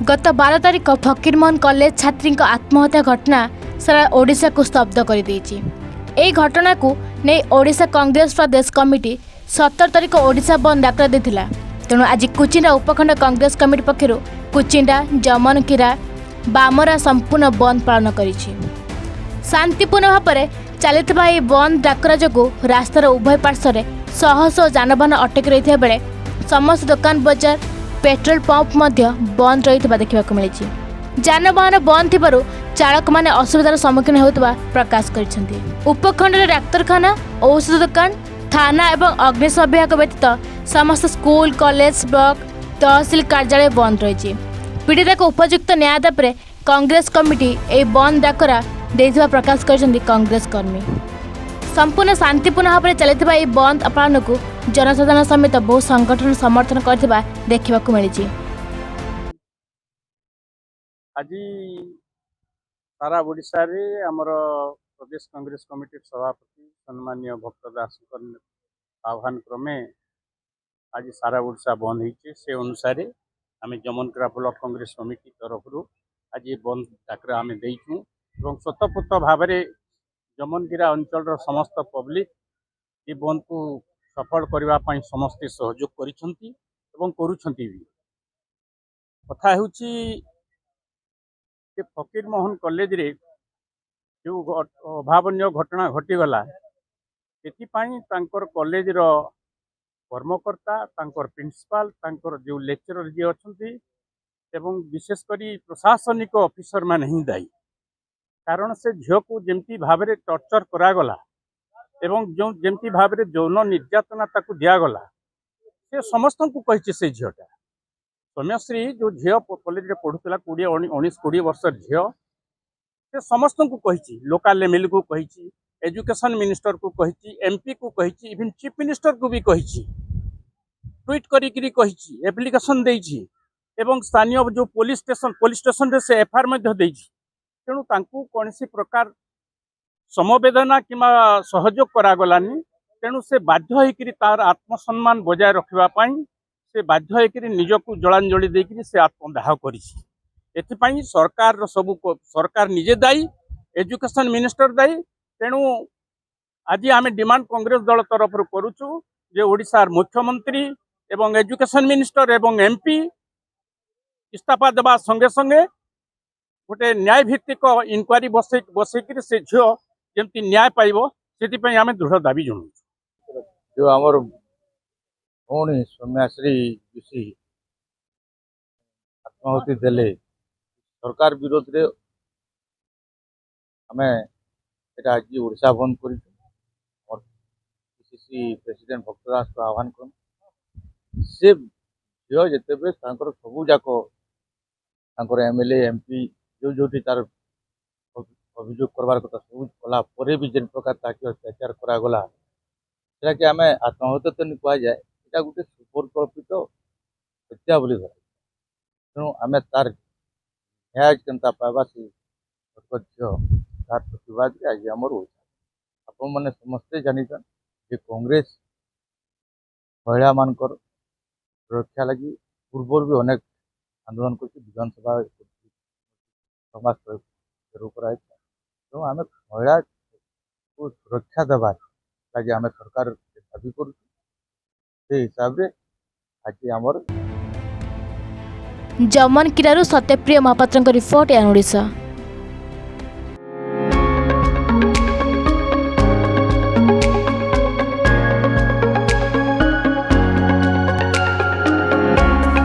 गत 12 तारिख फकीरमोहन कॉलेज छात्री आत्महत्या घटना सारा ओडिशा को स्तब्ध कर देछि। एही घटना को नहीं ओडिशा कांग्रेस प्रदेश कमिटी 17 तारिख ओडिशा बंद डाकरा देथिला। तेणु आज कुचिंडा उपखंड कांग्रेस कमिटी पक्षरु कुचिंडा जमनकिरा बामरा संपूर्ण बंद पालन करिछि। शांतिपूर्ण भाव में चलता यह बंद डाकरा जो रास्तार उभय पार्श्वर शह शह जानबाहन अटक रही बेले समस्त दुकान बजार पेट्रोल पंप बंद रही देखा मिली। जानबाहन बंद थिबारु चालक माने असुविधार सम्मुखीन होता प्रकाश करिसेंति। उपखंड डाक्तरखाना औषध दुकान थाना एवं अग्निशम विभाग व्यतीत समस्त स्कूल कॉलेज ब्लॉक तहसिल कार्यालय बंद रही। पीड़िता को उपयुक्त न्याय दाबी कांग्रेस कमिटी ए बंद डाकरा देथिबा प्रकाश करिसेंति कांग्रेस कर्मी। संपूर्ण शांतिपूर्ण भाव में चलता यह बंद पालन को जनसाधारण समेत बहु संगठन समर्थन करथिबा देखिबाकु मिली। आज सारा ओडिशा रे हमर प्रदेश कांग्रेस कमिटी सभापति सम्माननीय भक्त दास आह्वान क्रमे आज सारा ओडिशा बंद होइछे। से अनुसार आम जमनकरा ब्लॉक कांग्रेस कमिटी तरफ आज बंद डाकरा आम देइछु और स्वतःपूर्त भाव में जमनगिरा अंचल समस्त पब्लिक ये बंद को सफल करने समस्ते सहयोग करुछंती भी। कथा होची फकीर मोहन कॉलेज रे जो अभावनीय घटना घटीगला से कॉलेज रो कर्मकर्ता प्रिंसिपाल जो लेक्चरर जी अच्छा एवं विशेषकर प्रशासनिक ऑफिसर मान ही दायी। कारण से झील को जमती भाव में टर्चर करागला एवं जो जमती भाव में यौन निर्यातना ताकू दिगला से समस्त को कही से झीलटा सौम्यश्री जो झील कॉलेज में पढ़ुला 19-20 वर्ष झील से समस्त को कही लोकल एमएलए को कही एजुकेशन मिनिस्टर को कही एमपी को कही इवन चीफ मिनिस्टर को भी कही ट्वीट करी एप्लिकेशन देइछि एवं स्थानीय जो पुलिस स्टेशन से एफआईआर देइछि। तेणु कौन सी प्रकार समवेदना कि सहयोग करागलानी। तेणु से बाध्य होकर तार आत्मसम्मान बजाय रखापी से बाध्य होकर निजक जलांजलि देकर से आत्मदाह कर सरकार सब सरकार निजे दायी एजुकेशन मिनिस्टर दायी। तेणु आज आम डिमांड कांग्रेस दल तरफ करुचु जे ओडिशार मुख्यमंत्री एवं एजुकेशन मिनिस्टर एवं एमपी इस्तीफा देवा संगे संगे गोटे न्याय भित्तिक इनक्वारी बसैक से झील जमती न्याय पाइब से आम दृढ़ दाबी जनाऊँ। जो आमर भौणी सौम्याश्री जोशी आत्माहुति देले सरकार विरोध रे आम आज ओडिशा बंद कर पीसीसी प्रेसिडेंट भक्त दास को आह्वान कर से झील जिते सबू जाक एमएलए एमपी जो जो तार अभियोग करवार कथा सब कला भी जिन प्रकार ताकि अत्याचार करागला कि आम आत्महत्या तो नहीं कह जाए यहाँ गोटे सुपरकल्पित हत्या बोली धर। तेणु आम तार न्याय केन्ता पाइबा से झील तार प्रतिवाद आज आम आपण मैंने समस्ते जानिछन जे कांग्रेस महिला मानकर सुरक्षा लगी पूर्व भी अनेक आंदोलन कर विधानसभा समाज शुरू कराई। तेणु आम महिला को सुरक्षा देवा लगे आम सरकार दाबी कर हिसाब से आज आमर जमनकिरारू सत्यप्रिय महापात्र रिपोर्ट ओडिशा।